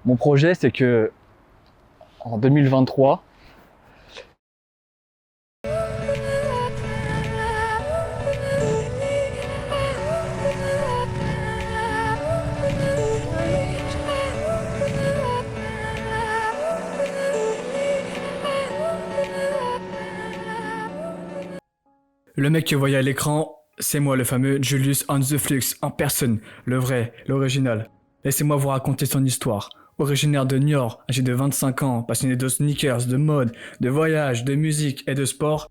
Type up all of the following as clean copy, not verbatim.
Mon projet, c'est que en 2023, Le mec que vous voyez à l'écran, c'est moi, le fameux Julius on the Flux, en personne, le vrai, l'original. Laissez-moi vous raconter son histoire. Originaire de Niort, âgé de 25 ans, passionné de sneakers, de mode, de voyage, de musique et de sport,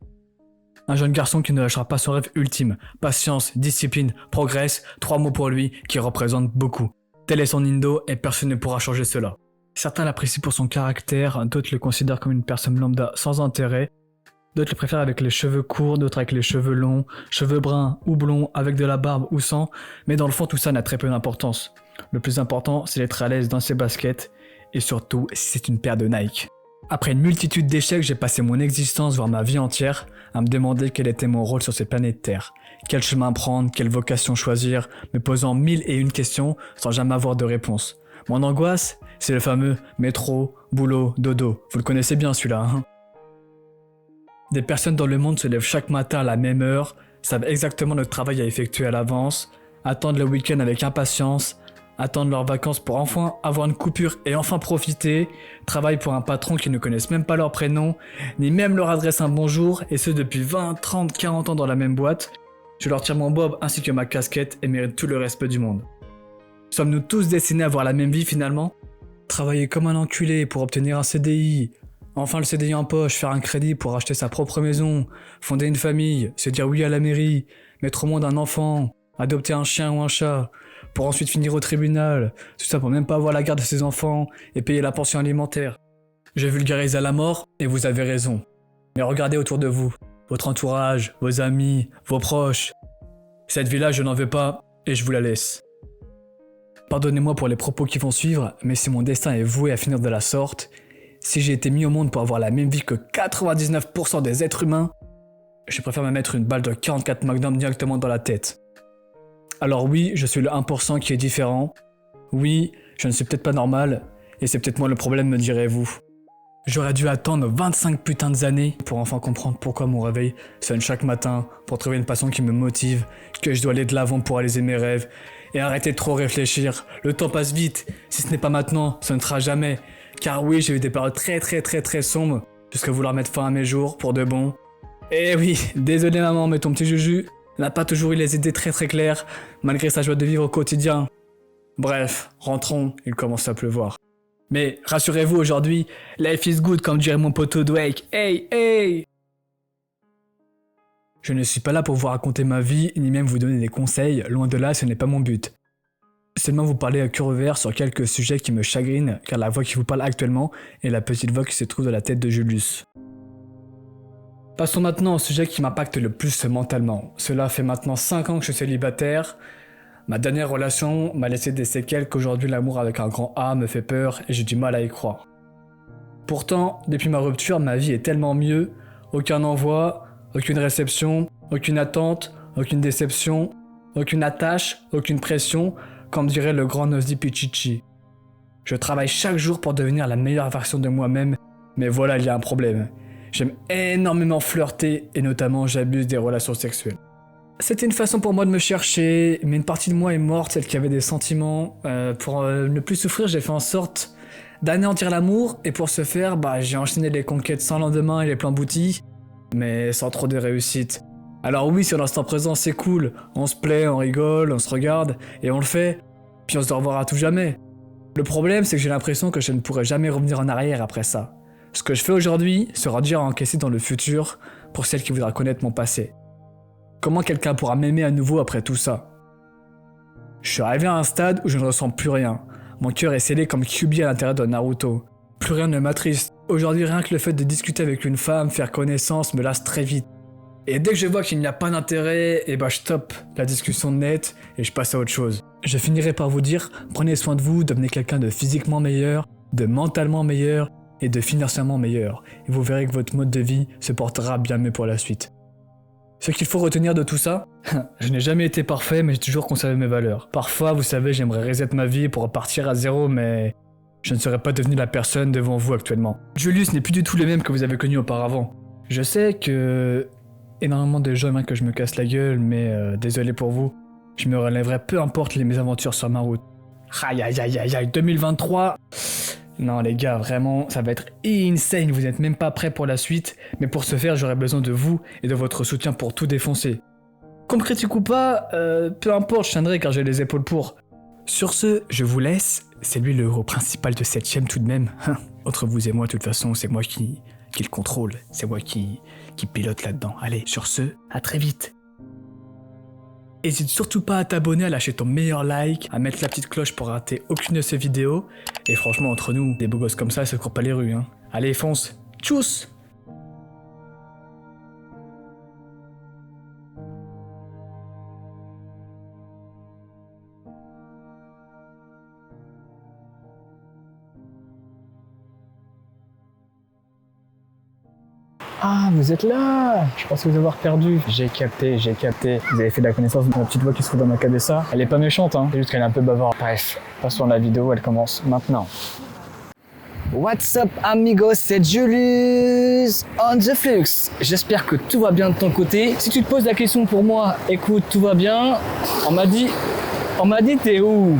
un jeune garçon qui ne lâchera pas son rêve ultime. Patience, discipline, progresse, 3 mots pour lui qui représentent beaucoup. Tel est son indo et personne ne pourra changer cela. Certains l'apprécient pour son caractère, d'autres le considèrent comme une personne lambda sans intérêt, d'autres le préfèrent avec les cheveux courts, d'autres avec les cheveux longs, cheveux bruns ou blonds, avec de la barbe ou sans, mais dans le fond tout ça n'a très peu d'importance. Le plus important c'est d'être à l'aise dans ses baskets, et surtout si c'est une paire de Nike. Après une multitude d'échecs, j'ai passé mon existence, voire ma vie entière, à me demander quel était mon rôle sur cette planète Terre. Quel chemin prendre, quelle vocation choisir, me posant 1001 questions sans jamais avoir de réponse. Mon angoisse, c'est le fameux métro, boulot, dodo. Vous le connaissez bien celui-là, hein? Des personnes dans le monde se lèvent chaque matin à la même heure, savent exactement le travail à effectuer à l'avance, attendent le week-end avec impatience, attendent leurs vacances pour enfin avoir une coupure et enfin profiter, travaillent pour un patron qui ne connaissent même pas leur prénom, ni même leur adresse un bonjour, et ce depuis 20, 30, 40 ans dans la même boîte. Je leur tire mon bob ainsi que ma casquette et mérite tout le respect du monde. Sommes-nous tous destinés à avoir la même vie finalement? Travailler comme un enculé pour obtenir un CDI, enfin le CDI en poche, faire un crédit pour acheter sa propre maison, fonder une famille, se dire oui à la mairie, mettre au monde un enfant, adopter un chien ou un chat, pour ensuite finir au tribunal, tout ça pour même pas avoir la garde de ses enfants et payer la pension alimentaire. Je vulgarise à la mort et vous avez raison. Mais regardez autour de vous, votre entourage, vos amis, vos proches. Cette vie-là, je n'en veux pas et je vous la laisse. Pardonnez-moi pour les propos qui vont suivre, mais si mon destin est voué à finir de la sorte, si j'ai été mis au monde pour avoir la même vie que 99% des êtres humains, je préfère me mettre une balle de 44 Magnum directement dans la tête. Alors oui, je suis le 1% qui est différent. Oui, je ne suis peut-être pas normal, et c'est peut-être moi le problème, me direz-vous. J'aurais dû attendre 25 putains d'années pour enfin comprendre pourquoi mon réveil sonne chaque matin, pour trouver une passion qui me motive, que je dois aller de l'avant pour réaliser mes rêves, et arrêter de trop réfléchir. Le temps passe vite, si ce n'est pas maintenant, ce ne sera jamais. Car oui, j'ai eu des périodes très sombres, jusqu'à vouloir mettre fin à mes jours, pour de bon. Et oui, désolé maman, mais ton petit Juju n'a pas toujours eu les idées très claires, malgré sa joie de vivre au quotidien. Bref, rentrons, il commence à pleuvoir. Mais rassurez-vous aujourd'hui, life is good comme dirait mon poteau Dwayne. Hey, hey! Je ne suis pas là pour vous raconter ma vie, ni même vous donner des conseils, loin de là, ce n'est pas mon but. Seulement vous parler à cœur ouvert sur quelques sujets qui me chagrinent, car la voix qui vous parle actuellement est la petite voix qui se trouve dans la tête de Julius. Passons maintenant au sujet qui m'impacte le plus mentalement. Cela fait maintenant 5 ans que je suis célibataire. Ma dernière relation m'a laissé des séquelles qu'aujourd'hui l'amour avec un grand A me fait peur et j'ai du mal à y croire. Pourtant, depuis ma rupture, ma vie est tellement mieux. Aucun envoi, aucune réception, aucune attente, aucune déception, aucune attache, aucune pression, comme dirait le grand Nosy Pichichi. Je travaille chaque jour pour devenir la meilleure version de moi-même, mais voilà, il y a un problème. J'aime énormément flirter et notamment j'abuse des relations sexuelles. C'était une façon pour moi de me chercher, mais une partie de moi est morte, celle qui avait des sentiments. Pour ne plus souffrir, j'ai fait en sorte d'anéantir l'amour, et pour ce faire, j'ai enchaîné les conquêtes sans lendemain et les plans boutis, mais sans trop de réussite. Alors oui, sur l'instant présent, c'est cool, on se plaît, on rigole, on se regarde, et on le fait, puis on se dit au revoir à tout jamais. Le problème, c'est que j'ai l'impression que je ne pourrai jamais revenir en arrière après ça. Ce que je fais aujourd'hui sera dur à encaisser dans le futur pour celle qui voudra connaître mon passé. Comment quelqu'un pourra m'aimer à nouveau après tout ça? Je suis arrivé à un stade où je ne ressens plus rien. Mon cœur est scellé comme Kyuubi à l'intérieur de Naruto. Plus rien ne m'attriste. Aujourd'hui, rien que le fait de discuter avec une femme, faire connaissance, me lasse très vite. Et dès que je vois qu'il n'y a pas d'intérêt, je stoppe la discussion nette et je passe à autre chose. Je finirai par vous dire, prenez soin de vous, devenez quelqu'un de physiquement meilleur, de mentalement meilleur et de financièrement meilleur. Et vous verrez que votre mode de vie se portera bien mieux pour la suite. Ce qu'il faut retenir de tout ça, je n'ai jamais été parfait, mais j'ai toujours conservé mes valeurs. Parfois, vous savez, j'aimerais reset ma vie pour repartir à zéro, mais je ne serais pas devenu la personne devant vous actuellement. Julius n'est plus du tout le même que vous avez connu auparavant. Je sais que énormément de gens aimeraient que je me casse la gueule, mais désolé pour vous, je me relèverai peu importe les mésaventures sur ma route. Aïe aïe aïe aïe aïe, 2023. Non les gars, vraiment, ça va être insane, vous n'êtes même pas prêts pour la suite, mais pour ce faire, j'aurai besoin de vous et de votre soutien pour tout défoncer. Qu'on me critique ou pas, peu importe, je tiendrai car j'ai les épaules pour. Sur ce, je vous laisse, c'est lui le héros principal de cette chaîne tout de même. Entre vous et moi, de toute façon, c'est moi qui le contrôle, c'est moi qui pilote là-dedans. Allez, sur ce, à très vite. N'hésite surtout pas à t'abonner, à lâcher ton meilleur like, à mettre la petite cloche pour rater aucune de ces vidéos. Et franchement, entre nous, des beaux gosses comme ça, ça court pas les rues. Hein. Allez, fonce. Tchuss! Ah, vous êtes là! Je pensais vous avoir perdu. J'ai capté. Vous avez fait la connaissance de ma petite voix qui se trouve dans ma cabessa. Elle est pas méchante, hein. C'est juste qu'elle est un peu bavarde. Bref, passons à la vidéo, elle commence maintenant. What's up amigos, c'est Julius on the Flux. J'espère que tout va bien de ton côté. Si tu te poses la question pour moi, écoute, tout va bien. On m'a dit t'es où?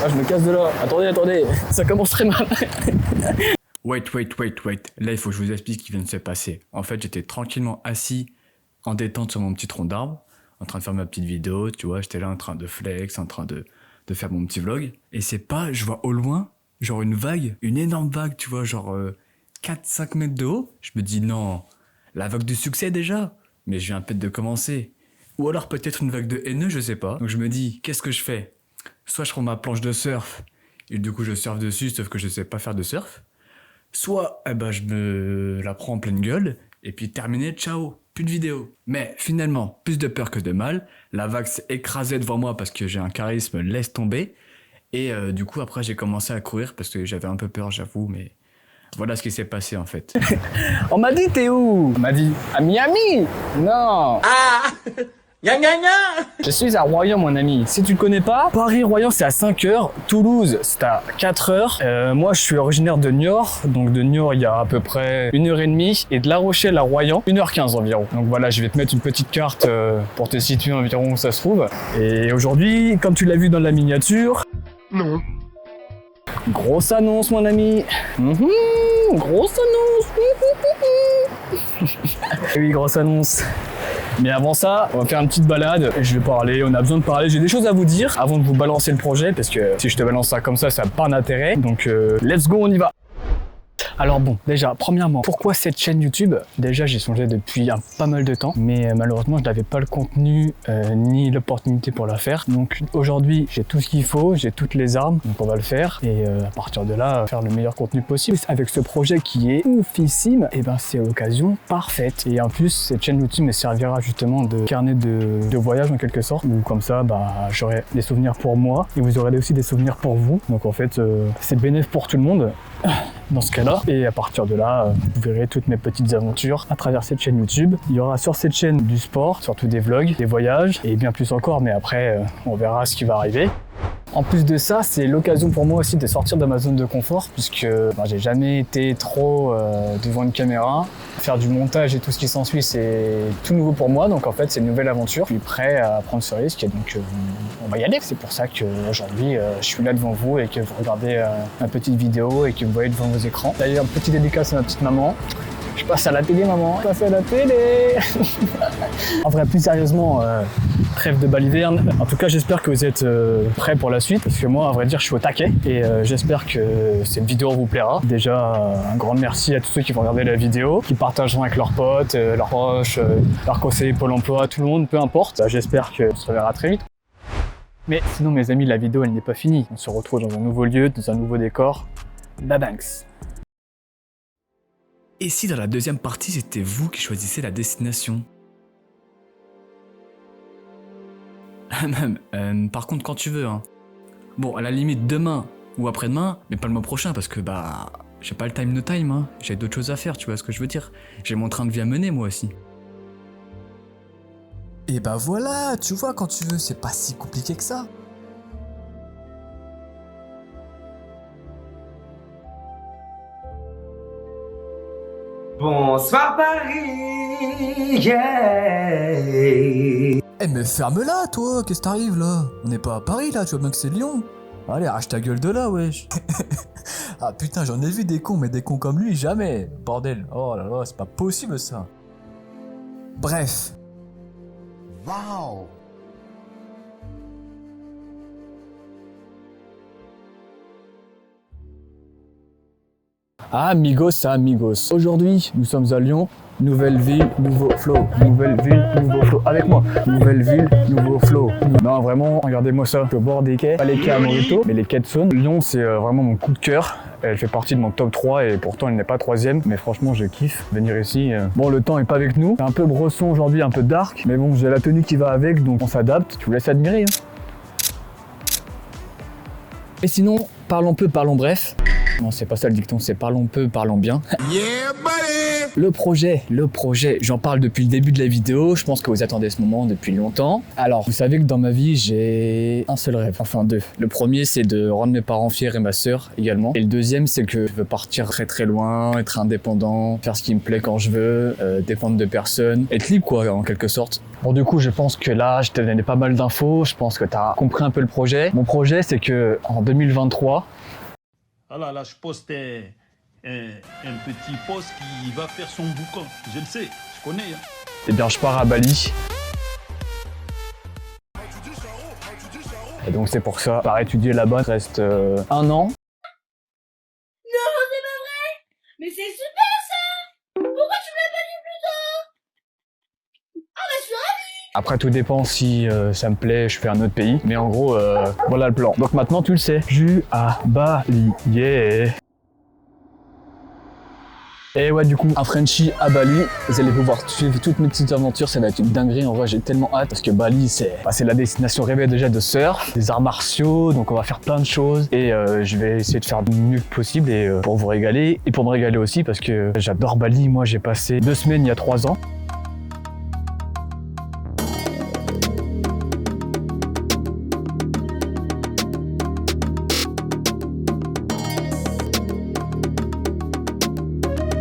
Ah, je me casse de là. Attendez, ça commence très mal. Wait. Là, il faut que je vous explique ce qui vient de se passer. En fait, j'étais tranquillement assis en détente sur mon petit tronc d'arbre, en train de faire ma petite vidéo, tu vois. J'étais là en train de flex, en train de faire mon petit vlog. Et c'est pas, je vois au loin, genre une vague, une énorme vague, tu vois, genre 4-5 mètres de haut. Je me dis non, la vague du succès déjà. Mais je viens peut-être de commencer. Ou alors peut-être une vague de haineux, je sais pas. Donc je me dis, qu'est-ce que je fais? Soit je prends ma planche de surf, et du coup je surfe dessus, sauf que je sais pas faire de surf. Soit, je me la prends en pleine gueule, et puis terminé, ciao, plus de vidéo. Mais finalement, plus de peur que de mal, la vague s'est écrasée devant moi parce que j'ai un charisme laisse tomber, et du coup après j'ai commencé à courir parce que j'avais un peu peur, j'avoue, mais voilà ce qui s'est passé en fait. On m'a dit t'es où? On m'a dit à Miami. Non. Ah Gna gna gna. Je suis à Royan mon ami. Si tu le connais pas, Paris-Royan c'est à 5 heures, Toulouse c'est à 4 heures. Moi je suis originaire de Niort, donc de Niort il y a à peu près 1h30 et de La Rochelle à Royan 1h15 environ. Donc voilà, je vais te mettre une petite carte pour te situer environ où ça se trouve. Et aujourd'hui, comme tu l'as vu dans la miniature... Non. Grosse annonce mon ami. Grosse annonce. Oui, grosse annonce. Mais avant ça, on va faire une petite balade. Je vais parler, on a besoin de parler. J'ai des choses à vous dire avant de vous balancer le projet parce que si je te balance ça comme ça n'a pas d'intérêt. Donc let's go, on y va. Alors bon, déjà, premièrement, pourquoi cette chaîne YouTube? Déjà, j'y songeais depuis pas mal de temps, mais malheureusement, je n'avais pas le contenu ni l'opportunité pour la faire. Donc aujourd'hui, j'ai tout ce qu'il faut, j'ai toutes les armes, donc on va le faire. Et à partir de là, faire le meilleur contenu possible. Avec ce projet qui est oufissime, et ben c'est l'occasion parfaite. Et en plus, cette chaîne YouTube me servira justement de carnet de voyage en quelque sorte, où comme ça, j'aurai des souvenirs pour moi et vous aurez aussi des souvenirs pour vous. Donc en fait, c'est bénéfique pour tout le monde dans ce cas-là. Et à partir de là, vous verrez toutes mes petites aventures à travers cette chaîne YouTube. Il y aura sur cette chaîne du sport, surtout des vlogs, des voyages et bien plus encore, mais après, on verra ce qui va arriver. En plus de ça, c'est l'occasion pour moi aussi de sortir de ma zone de confort puisque j'ai jamais été trop devant une caméra. Faire du montage et tout ce qui s'ensuit, c'est tout nouveau pour moi. Donc en fait, c'est une nouvelle aventure. Je suis prêt à prendre ce risque et donc on va y aller. C'est pour ça qu'aujourd'hui, je suis là devant vous et que vous regardez ma petite vidéo et que vous voyez devant vos écrans. D'ailleurs, petite dédicace à ma petite maman. Je passe à la télé, maman. Je passe à la télé. En vrai, plus sérieusement, trêve de baliverne. En tout cas, j'espère que vous êtes prêts pour la suite. Parce que moi, à vrai dire, je suis au taquet. Et j'espère que cette vidéo vous plaira. Déjà, un grand merci à tous ceux qui vont regarder la vidéo, qui partageront avec leurs potes, leurs proches, leurs conseillers Pôle emploi, tout le monde, peu importe. J'espère que ça se verra très vite. Mais sinon, mes amis, la vidéo, elle n'est pas finie. On se retrouve dans un nouveau lieu, dans un nouveau décor. Babanks. Et si dans la deuxième partie, c'était vous qui choisissez la destination? Par contre, quand tu veux, hein. Bon, à la limite, demain ou après-demain, mais pas le mois prochain, parce que, j'ai pas le time no time, hein. J'ai d'autres choses à faire, tu vois ce que je veux dire? J'ai mon train de vie à mener, moi aussi. Et voilà, tu vois, quand tu veux, c'est pas si compliqué que ça. Bonsoir Paris, yeah. Eh mais ferme-la toi, qu'est-ce qui t'arrive là? On n'est pas à Paris là, tu vois bien que c'est Lyon. Allez, arrache ta gueule de là, wesh. Ah putain, j'en ai vu des cons, mais des cons comme lui, jamais. Bordel, oh là là, c'est pas possible ça. Bref. Wow. Amigos, amigos. Aujourd'hui, nous sommes à Lyon. Nouvelle ville, nouveau flow. Nouvelle ville, nouveau flow. Avec moi. Nouvelle ville, nouveau flow. Non, vraiment, regardez-moi ça. Je suis au bord des quais. Pas les quais à Morito, mais les quais de Saône. Lyon, c'est vraiment mon coup de cœur. Elle fait partie de mon top 3 et pourtant elle n'est pas 3ème. Mais franchement, je kiffe venir ici. Bon, le temps est pas avec nous. C'est un peu bresson aujourd'hui, un peu dark. Mais bon, j'ai la tenue qui va avec, donc on s'adapte. Tu vous laisses admirer. Et sinon, parlons peu, parlons bref. Non, c'est pas ça le dicton, c'est parlons peu, parlons bien. Yeah, buddy. Le projet, j'en parle depuis le début de la vidéo, je pense que vous attendez ce moment depuis longtemps. Alors, vous savez que dans ma vie, j'ai un seul rêve, enfin deux. Le premier, c'est de rendre mes parents fiers et ma sœur également. Et le deuxième, c'est que je veux partir très très loin, être indépendant, faire ce qui me plaît quand je veux, dépendre de personne, être libre quoi, en quelque sorte. Bon, du coup, je pense que là, je t'ai donné pas mal d'infos, je pense que t'as compris un peu le projet. Mon projet, c'est que en 2023, ah là là, je poste un petit poste qui va faire son boucan. Je le sais, je connais. Hein. eh bien, je pars à Bali. Et donc, c'est pour ça, je pars étudier là-bas, il reste 1 an. Non, c'est pas vrai! Mais c'est super ça! Pourquoi tu me l'as pas dit plus tôt? Ah bah je suis ravie! Après, tout dépend si ça me plaît, je fais un autre pays. Mais en gros, voilà le plan. Donc maintenant, tu le sais. Je suis à Bali, yeah. Et ouais, du coup, un Frenchie à Bali. Vous allez pouvoir suivre toutes mes petites aventures. Ça va être une dinguerie. En vrai, j'ai tellement hâte parce que Bali, c'est la destination rêvée déjà de surf, des arts martiaux. Donc, on va faire plein de choses. Et je vais essayer de faire le mieux possible et pour vous régaler. Et pour me régaler aussi parce que j'adore Bali. Moi, j'ai passé 2 semaines il y a 3 ans.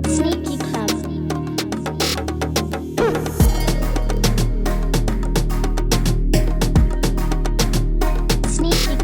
Sneaky Club. Sneaky. Sneaky Club. Sneaky.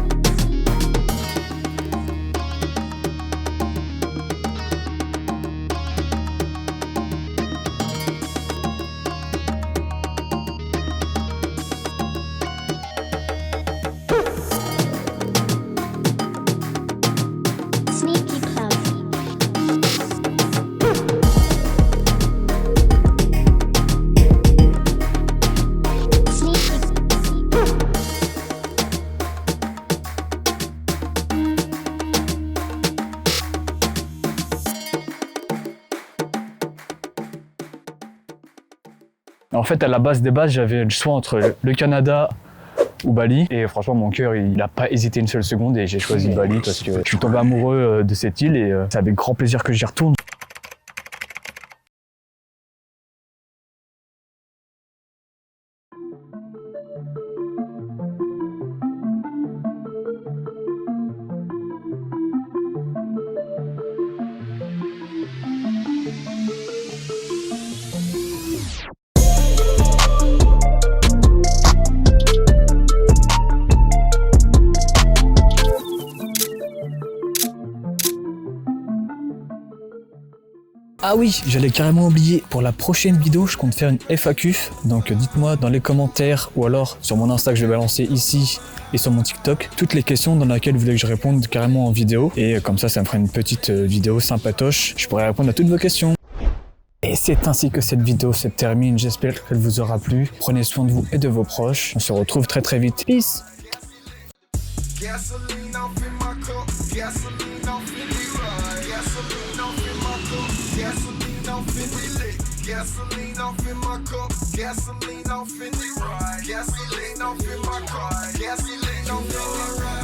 En fait, à la base des bases, j'avais le choix entre le Canada ou Bali. Et franchement, mon cœur, il n'a pas hésité une seule seconde et j'ai choisi Bali parce que je suis tombé amoureux de cette île et c'est avec grand plaisir que j'y retourne. Ah oui, j'allais carrément oublier. Pour la prochaine vidéo, je compte faire une FAQ. Donc dites-moi dans les commentaires ou alors sur mon Insta que je vais balancer ici et sur mon TikTok toutes les questions dans lesquelles vous voulez que je réponde carrément en vidéo. Et comme ça me fera une petite vidéo sympatoche. Je pourrai répondre à toutes vos questions. Et c'est ainsi que cette vidéo se termine. J'espère qu'elle vous aura plu. Prenez soin de vous et de vos proches. On se retrouve très très vite. Peace! Gasoline off in my cup. Gasoline off in the ride. Gasoline off in my cup. Gasoline off in the lit. Gasoline off in my cup. Gasoline off in the ride. Gasoline off in my car. Gasoline off in the ride.